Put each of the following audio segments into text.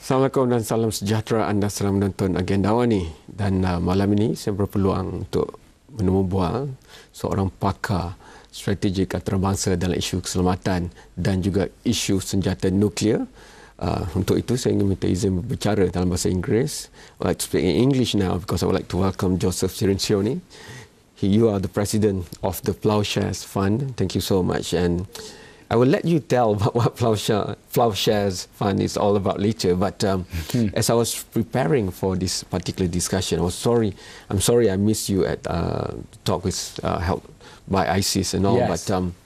Assalamualaikum dan salam sejahtera. Anda sedang menonton Agenda Awani. Dan malam ini saya berpeluang untuk menemu bual seorang pakar strategik antarabangsa dalam isu keselamatan dan juga isu senjata nuklear. Untuk itu saya ingin minta izin berbicara dalam bahasa Inggeris. I would like to speak in English now because I would like to welcome Joseph Cirincione. You are the president of the Plowshares Fund. Thank you so much. And I will let you tell about what Plowshares Fund is all about later. But as I was preparing for this particular discussion, I'm sorry I missed you at talk with help by ISIS and all. Yes. But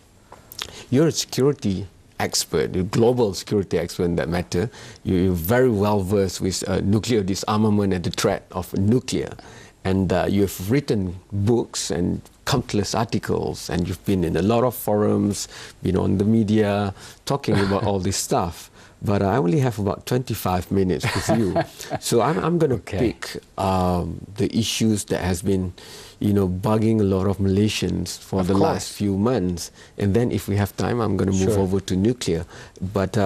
you're a security expert, a global security expert in that matter. You're very well versed with nuclear disarmament and the threat of nuclear. And you've written books and countless articles, and you've been in a lot of forums, been on the media, talking about all this stuff. But I only have about 25 minutes with you. So I'm going to pick the issues that has been, bugging a lot of Malaysians for the last few months. And then if we have time, I'm going to move over to nuclear. But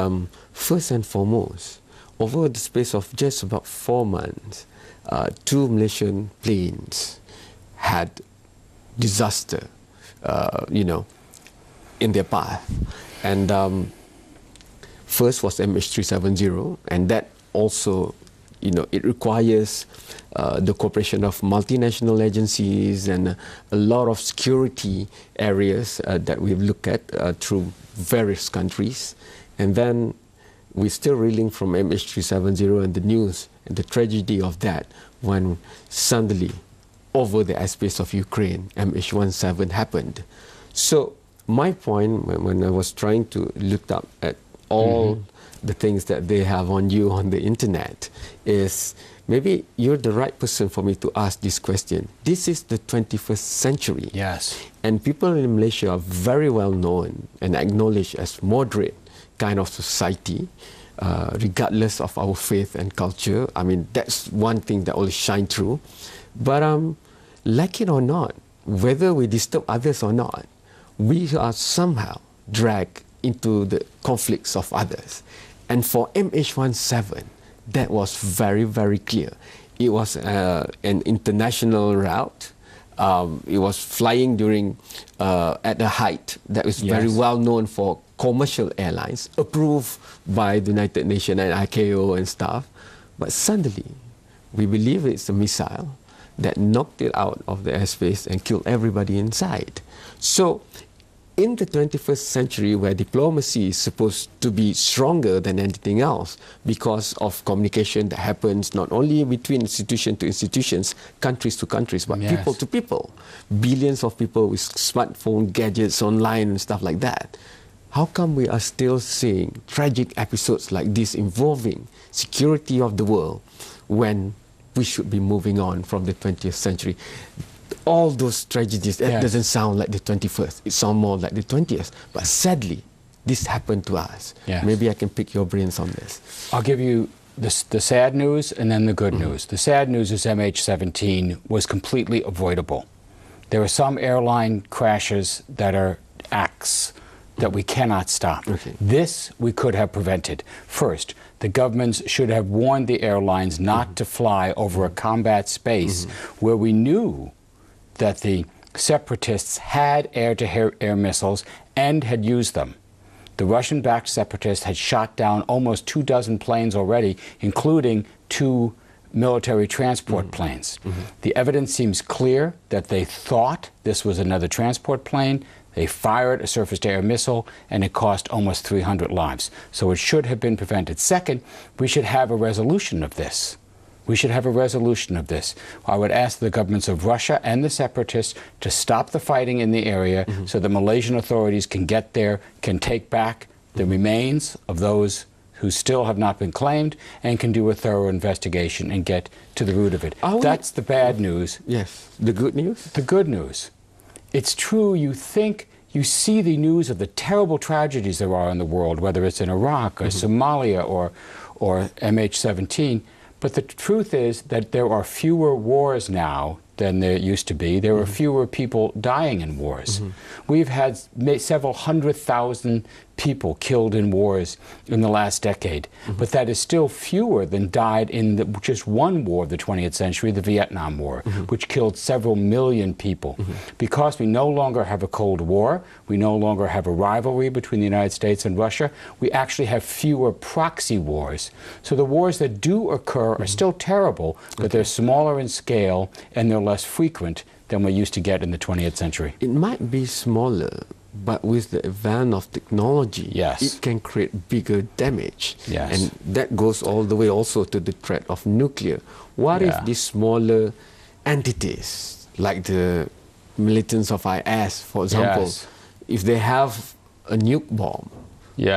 first and foremost, over the space of just about 4 months, 2 Malaysian planes had disaster, in their path. And first was MH370, and that also, it requires the cooperation of multinational agencies and a lot of security areas that we've looked at through various countries. And then we're still reeling from MH370 and the news and the tragedy of that when suddenly over the airspace of Ukraine, MH17 happened. So my point when I was trying to look up at all the things that they have on you on the internet is maybe you're the right person for me to ask this question. This is the 21st century. Yes. And people in Malaysia are very well known and acknowledged as moderate kind of society, regardless of our faith and culture. I mean, that's one thing that will shine through. But like it or not, whether we disturb others or not, we are somehow dragged into the conflicts of others. And for MH17, that was very, very clear. It was an international route. It was flying during at a height that was very well known for commercial airlines, approved by the United Nations and ICAO and stuff. But suddenly, we believe it's a missile that knocked it out of the airspace and killed everybody inside. So, in the 21st century, where diplomacy is supposed to be stronger than anything else because of communication that happens not only between institution to institutions, countries to countries, but people to people, billions of people with smartphone gadgets online and stuff like that. How come we are still seeing tragic episodes like this involving security of the world when we should be moving on from the 20th century? All those tragedies, that doesn't sound like the 21st. It sounds more like the 20th. But sadly, this happened to us. Maybe I can pick your brains on this. I'll give you the sad news and then the good news. The sad news is MH17 was completely avoidable. There are some airline crashes that are acts that we cannot stop. This we could have prevented. First, the governments should have warned the airlines not to fly over a combat space where we knew that the separatists had air-to-air missiles and had used them. The Russian-backed separatists had shot down almost 24 planes already, including 2 military transport planes. The evidence seems clear that they thought this was another transport plane. They fired a surface-to-air missile, and it cost almost 300 lives. So it should have been prevented. Second, we should have a resolution of this. We should have a resolution of this. I would ask the governments of Russia and the separatists to stop the fighting in the area so the Malaysian authorities can get there, can take back the remains of those who still have not been claimed, and can do a thorough investigation and get to the root of it. That's the bad news. Yes. The good news? The good news. It's true, you see the news of the terrible tragedies there are in the world, whether it's in Iraq or Somalia or MH17, but the truth is that there are fewer wars now than there used to be. There are fewer people dying in wars. We've had several 100,000 people killed in wars in the last decade, but that is still fewer than died in just one war of the 20th century, the Vietnam War, which killed several million people. Because we no longer have a Cold War, we no longer have a rivalry between the United States and Russia, we actually have fewer proxy wars. So the wars that do occur are still terrible, but they're smaller in scale and they're less frequent than we used to get in the 20th century. It might be smaller, but with the advance of technology, it can create bigger damage. And that goes all the way also to the threat of nuclear. What if these smaller entities, like the militants of IS, for example, if they have a nuke bomb,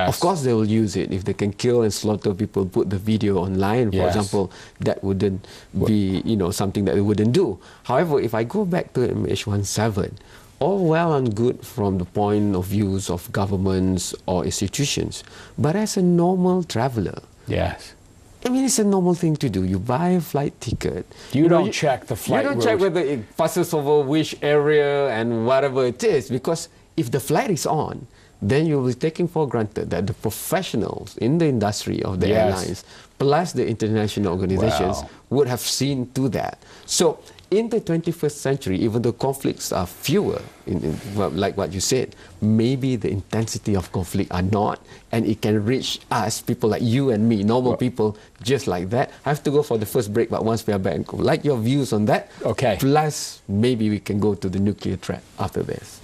of course they will use it. If they can kill and slaughter people, put the video online, for example, that wouldn't be, you know, something that they wouldn't do. However, if I go back to MH17, all well and good from the point of views of governments or institutions, but as a normal traveler, I mean, it's a normal thing to do. You buy a flight ticket. You don't check the flight route. You don't check whether it passes over which area and whatever it is, because if the flight is on, then you'll be taking for granted that the professionals in the industry of the airlines, plus the international organizations, would have seen to that. So in the 21st century, even though conflicts are fewer, like what you said, maybe the intensity of conflict are not, and it can reach us, people like you and me, normal people, just like that. I have to go for the first break, but once we are back, like your views on that. Plus, maybe we can go to the nuclear threat after this.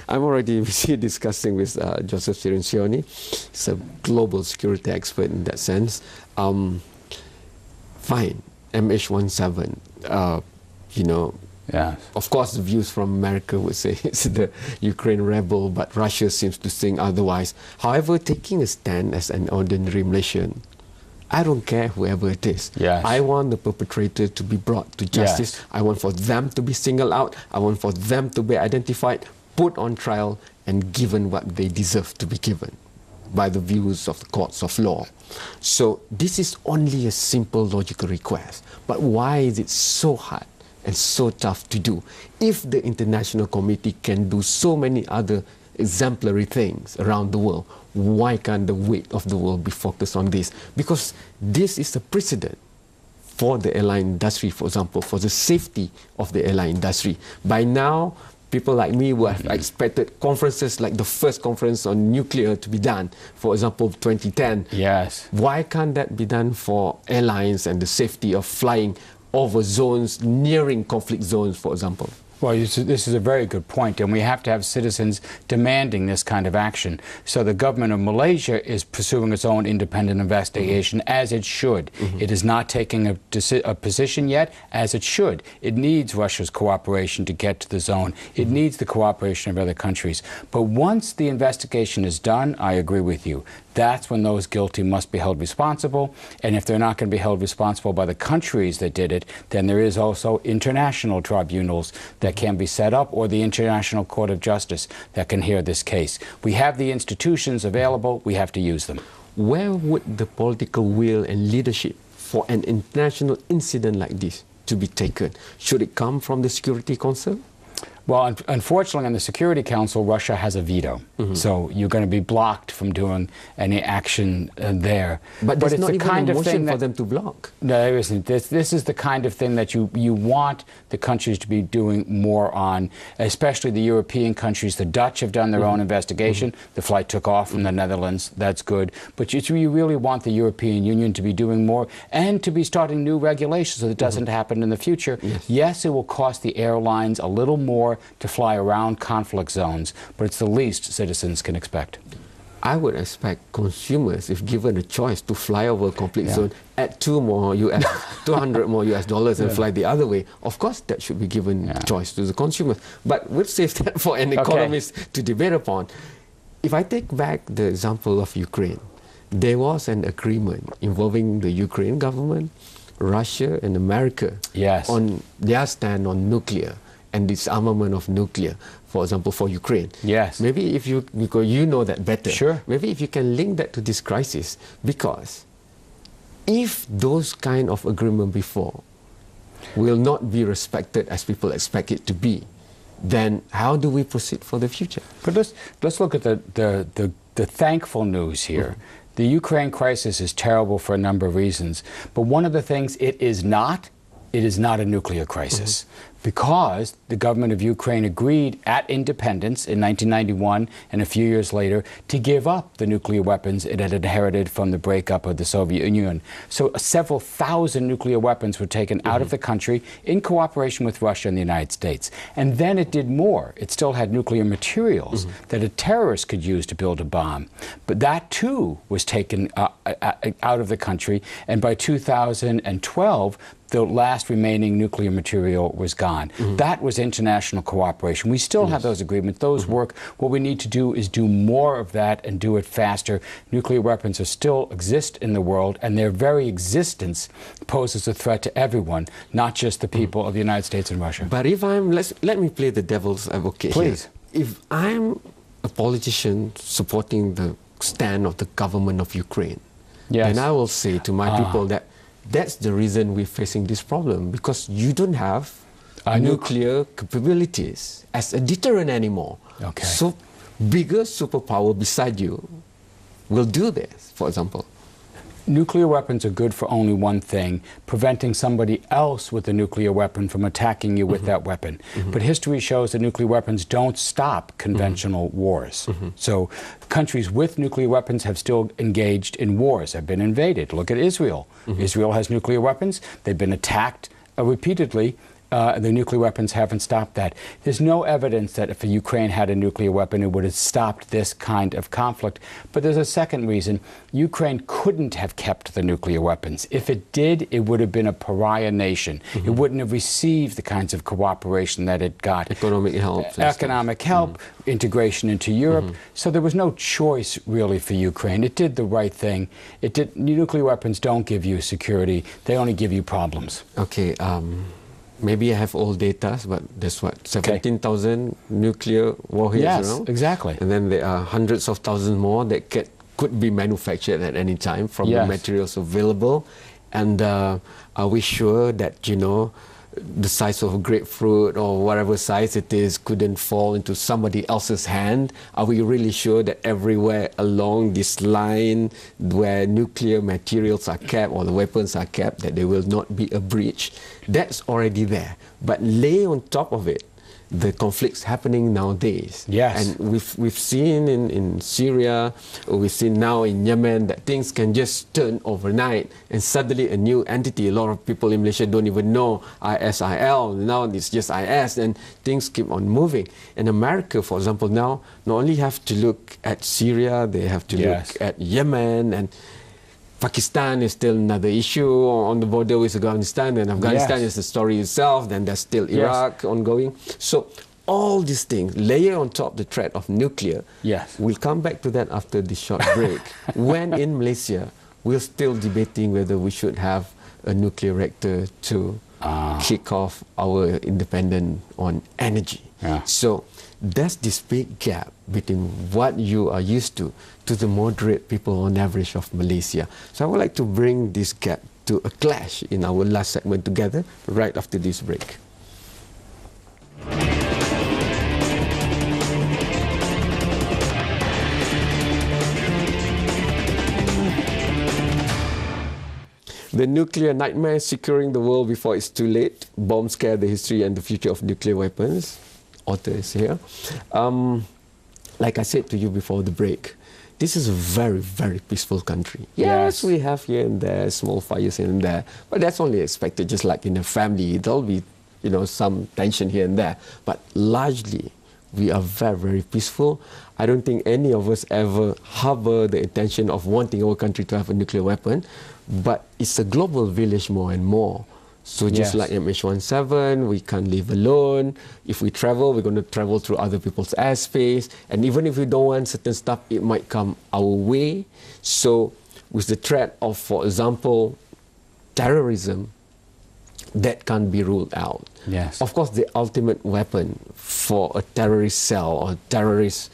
I'm already discussing with Joseph Cirincione. He's a global security expert in that sense. Fine, MH17, you know, of course the views from America would say it's the Ukraine rebel, but Russia seems to think otherwise. However, taking a stand as an ordinary Malaysian, I don't care whoever it is. I want the perpetrator to be brought to justice. I want for them to be singled out. I want for them to be identified, put on trial, and given what they deserve to be given by the views of the courts of law. So this is only a simple logical request. But why is it so hard and so tough to do? If the international community can do so many other exemplary things around the world, why can't the weight of the world be focused on this? Because this is a precedent for the airline industry, for example, for the safety of the airline industry. By now, people like me would have expected conferences like the first conference on nuclear to be done, for example, 2010. Why can't that be done for airlines and the safety of flying over zones, nearing conflict zones, for example? Well, this is a very good point, and we have to have citizens demanding this kind of action. So the government of Malaysia is pursuing its own independent investigation, as it should. It is not taking a position yet, as it should. It needs Russia's cooperation to get to the zone. It needs the cooperation of other countries. But once the investigation is done, I agree with you. That's when those guilty must be held responsible. And if they're not going to be held responsible by the countries that did it, then there is also international tribunals that can be set up, or the International Court of Justice that can hear this case. We have the institutions available. We have to use them. Where would the political will and leadership for an international incident like this to be taken? Should it come from the Security Council? Well, unfortunately, on the Security Council, Russia has a veto. So you're going to be blocked from doing any action there. But there's not even a motion for them to block. No, there isn't. This is the kind of thing that you want the countries to be doing more on, especially the European countries. The Dutch have done their own investigation. The flight took off from the Netherlands. That's good. But you really want the European Union to be doing more and to be starting new regulations so that it doesn't happen in the future. Yes, it will cost the airlines a little more to fly around conflict zones, but it's the least citizens can expect. I would expect consumers, if given a choice to fly over a conflict zone, add $200 more US dollars and fly the other way. Of course, that should be given choice to the consumers. But we'll save that for an economist to debate upon. If I take back the example of Ukraine, there was an agreement involving the Ukraine government, Russia and America on their stand on nuclear. and disarmament of nuclear, for example, for Ukraine. Yes. Maybe if you, because you know that better. Sure. Maybe if you can link that to this crisis, because if those kind of agreement before will not be respected as people expect it to be, then how do we proceed for the future? But let's look at the thankful news here. The Ukraine crisis is terrible for a number of reasons, but one of the things it is not a nuclear crisis. Because the government of Ukraine agreed at independence in 1991 and a few years later to give up the nuclear weapons it had inherited from the breakup of the Soviet Union. So several thousand nuclear weapons were taken out of the country in cooperation with Russia and the United States. And then it did more. It still had nuclear materials that a terrorist could use to build a bomb. But that too was taken out of the country, and by 2012, the last remaining nuclear material was gone. That was international cooperation. We still have those agreements. Those work. What we need to do is do more of that and do it faster. Nuclear weapons still exist in the world, and their very existence poses a threat to everyone, not just the people of the United States and Russia. But if I'm, let me play the devil's advocate Please. here. If I'm a politician supporting the stand of the government of Ukraine, then I will say to my people that that's the reason we're facing this problem, because you don't have nuclear capabilities as a deterrent anymore. Okay. So bigger superpower beside you will do this, for example. Nuclear weapons are good for only one thing: preventing somebody else with a nuclear weapon from attacking you with that weapon. But history shows that nuclear weapons don't stop conventional wars. So countries with nuclear weapons have still engaged in wars, have been invaded. Look at Israel. Israel has nuclear weapons. They've been attacked repeatedly. The nuclear weapons haven't stopped that. There's no evidence that if Ukraine had a nuclear weapon, it would have stopped this kind of conflict. But there's a second reason. Ukraine couldn't have kept the nuclear weapons. If it did, it would have been a pariah nation. It wouldn't have received the kinds of cooperation that it got. Economic help. Economic help, integration into Europe. So there was no choice really for Ukraine. It did the right thing. Nuclear weapons don't give you security. They only give you problems. Okay. Maybe I have old data, but there's what, 17,000 nuclear warheads around? Yes, exactly. And then there are hundreds of thousands more that could be manufactured at any time from the materials available. And are we sure that, you know, the size of a grapefruit or whatever size it is couldn't fall into somebody else's hand? Are we really sure that everywhere along this line where nuclear materials are kept or the weapons are kept, that there will not be a breach? That's already there. But lay on top of it the conflicts happening nowadays. Yes. And we've seen in Syria, or we've seen now in Yemen, that things can just turn overnight and suddenly a new entity. A lot of people in Malaysia don't even know ISIL. Now it's just IS, and things keep on moving. In America, for example, now not only have to look at Syria, they have to look at Yemen, and Pakistan is still another issue on the border with Afghanistan, and Afghanistan is the story itself. Then there's still Iraq ongoing. So all these things, layer on top the threat of nuclear. We'll come back to that after this short break. When in Malaysia, we're still debating whether we should have a nuclear reactor to kick off our independence on energy. So there's this big gap between what you are used to the moderate people on average of Malaysia. So I would like to bring this gap to a clash in our last segment together right after this break. The nuclear nightmare securing the world before it's too late. Bombs scare the history and the future of nuclear weapons. Author is here. Like I said to you before the break, this is a very, very peaceful country. Yes, we have here and there small fires here and there, but that's only expected. Just like in a family, there'll be, you know, some tension here and there. But largely, we are very, very peaceful. I don't think any of us ever harbor the intention of wanting our country to have a nuclear weapon, but it's a global village more and more. So just like MH17, we can't live alone. If we travel, we're going to travel through other people's airspace. And even if we don't want certain stuff, it might come our way. So with the threat of, for example, terrorism, that can't be ruled out. Yes. Of course, the ultimate weapon for a terrorist cell or terrorist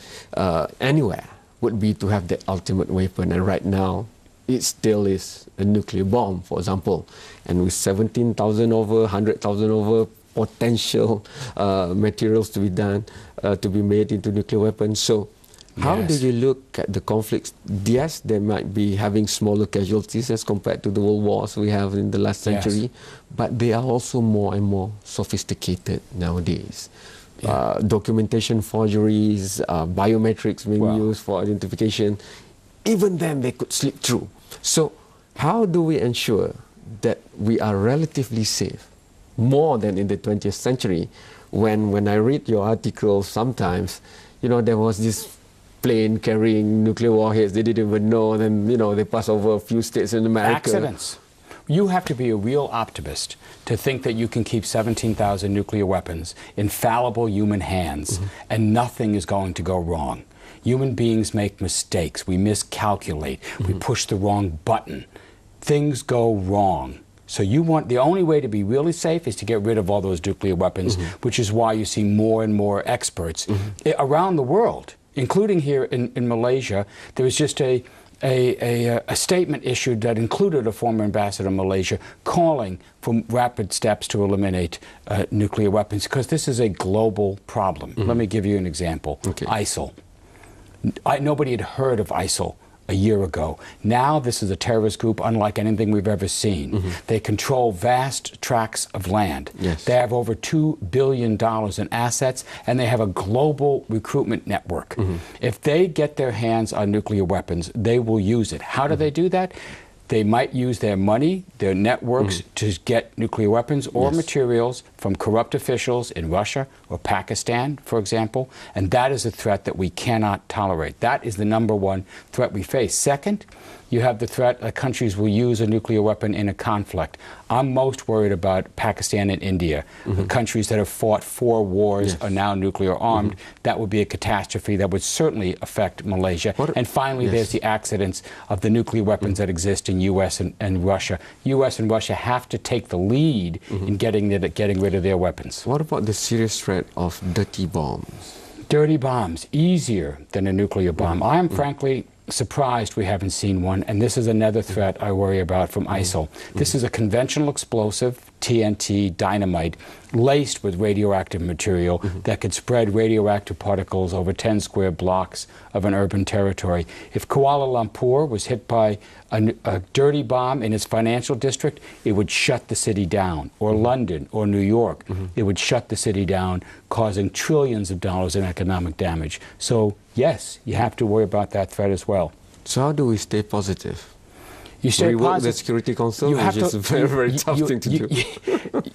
anywhere would be to have the ultimate weapon. And right now, it still is a nuclear bomb, for example. And with 17,000 over, 100,000 over potential materials to be done, to be made into nuclear weapons. So how do you look at the conflicts? Yes, they might be having smaller casualties as compared to the world wars we have in the last century, but they are also more and more sophisticated nowadays. Documentation forgeries, biometrics being used for identification, even then they could slip through. So how do we ensure that we are relatively safe, more than in the 20th century? When I read your article, sometimes, you know, there was this plane carrying nuclear warheads, they didn't even know, then, you know, they pass over a few states in America. Accidents. You have to be a real optimist to think that you can keep 17,000 nuclear weapons in fallible human hands and nothing is going to go wrong. Human beings make mistakes. We miscalculate. We push the wrong button. Things go wrong. So the only way to be really safe is to get rid of all those nuclear weapons, which is why you see more and more experts around the world, including here in Malaysia. There was just a statement issued that included a former ambassador in Malaysia calling for rapid steps to eliminate nuclear weapons, because this is a global problem. Let me give you an example. ISIL. Nobody had heard of ISIL a year ago. Now this is a terrorist group unlike anything we've ever seen. They control vast tracts of land. They have over $2 billion in assets, and they have a global recruitment network. If they get their hands on nuclear weapons, they will use it. How do they do that? They might use their money, their networks, to get nuclear weapons or materials from corrupt officials in Russia or Pakistan, for example. And that is a threat that we cannot tolerate. That is the #1 threat we face. Second, you have the threat that countries will use a nuclear weapon in a conflict. I'm most worried about Pakistan and India, countries that have fought 4 wars are now nuclear armed. That would be a catastrophe that would certainly affect Malaysia. And finally, there's the accidents of the nuclear weapons that exist in U.S. and Russia. U.S. and Russia have to take the lead in getting rid of their weapons. What about the serious threat of dirty bombs? Dirty bombs, easier than a nuclear bomb. I am frankly surprised we haven't seen one, and this is another threat I worry about from ISIL. This is a conventional explosive, TNT, dynamite, laced with radioactive material that could spread radioactive particles over 10 square blocks of an urban territory. If Kuala Lumpur was hit by a dirty bomb in its financial district, it would shut the city down. Or London or New York, it would shut the city down, causing trillions of dollars in economic damage. So yes, you have to worry about that threat as well. So how do we stay positive? You stay positive. The Security Council, which is a very, very tough thing to do.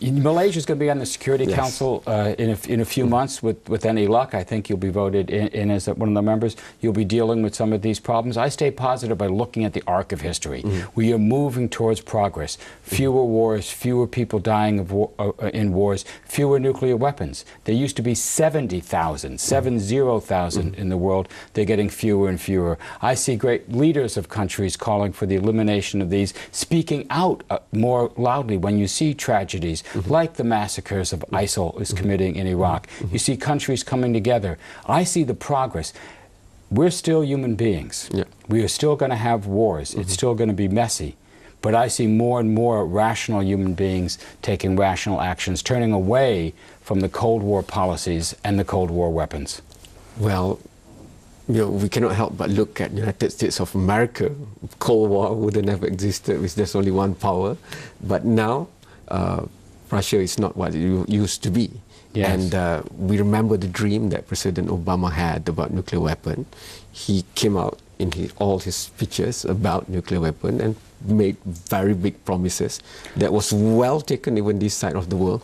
Malaysia is going to be on the Security Council in a few months. With any luck, I think you'll be voted in as one of the members. You'll be dealing with some of these problems. I stay positive by looking at the arc of history. We are moving towards progress. Fewer wars, fewer people dying in wars, fewer nuclear weapons. There used to be 70,000 in the world. They're getting fewer and fewer. I see great leaders of countries calling for the elimination of these, speaking out more loudly when you see tragedies like the massacres of ISIL is committing in Iraq. You see countries coming together. I see the progress. We're still human beings. We are still going to have wars. It's still going to be messy. But I see more and more rational human beings taking rational actions, turning away from the Cold War policies and the Cold War weapons. Well, you know, we cannot help but look at the United States of America. Cold War would have never existed if there's only one power. But now, Russia is not what it used to be. And we remember the dream that President Obama had about nuclear weapon. He came out in all his speeches about nuclear weapon and made very big promises that was well taken even this side of the world.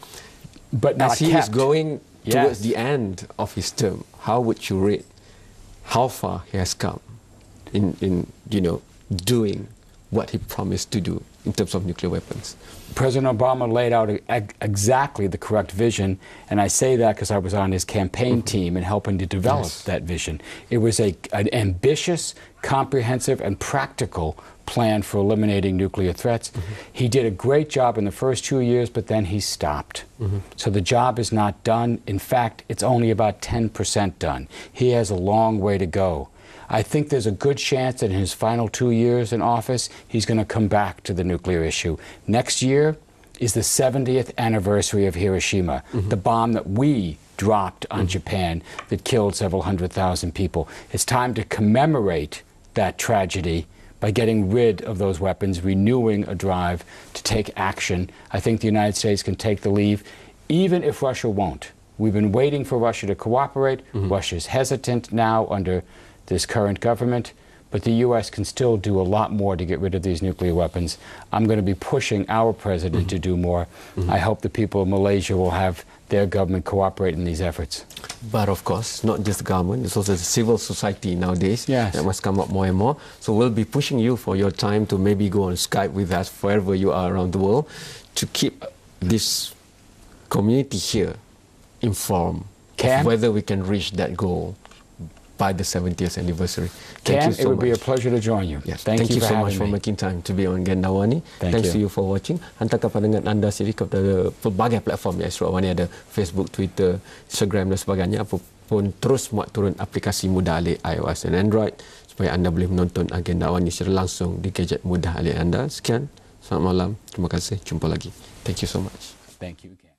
But not as he is going towards the end of his term, how would you rate how far he has come in doing what he promised to do in terms of nuclear weapons? President Obama laid out exactly the correct vision, and I say that because I was on his campaign team and helping to develop that vision. It was an ambitious, comprehensive, and practical plan for eliminating nuclear threats. He did a great job in the first 2 years, but then he stopped. So the job is not done. In fact, it's only about 10% done. He has a long way to go. I think there's a good chance that in his final 2 years in office, he's going to come back to the nuclear issue. Next year is the 70th anniversary of Hiroshima, the bomb that we dropped on Japan that killed several 100,000 people. It's time to commemorate that tragedy by getting rid of those weapons, renewing a drive to take action. I think the United States can take the lead, even if Russia won't. We've been waiting for Russia to cooperate. Russia's hesitant now under this current government, but the U.S. can still do a lot more to get rid of these nuclear weapons. I'm going to be pushing our president to do more. I hope the people of Malaysia will have their government cooperate in these efforts. But of course, not just the government, it's also the civil society nowadays Yes. that must come up more and more. So we'll be pushing you for your time to maybe go on Skype with us wherever you are around the world to keep this community here informed of whether we can reach that goal by the 70th anniversary. Cam, it would be a pleasure to join you. Yes. Thank you so much for for making time to be on Agenda Awani. Thanks to you for watching. Hantarkan pandangan anda sendiri kepada pelbagai platform ya. Astro Awani ada Facebook, Twitter, Instagram dan sebagainya. Apapun terus muat turun aplikasi mudah alih iOS dan Android supaya anda boleh menonton Agenda Awani secara langsung di gadget mudah alih anda. Sekian. Selamat malam. Terima kasih. Jumpa lagi. Thank you so much. Thank you, Cam.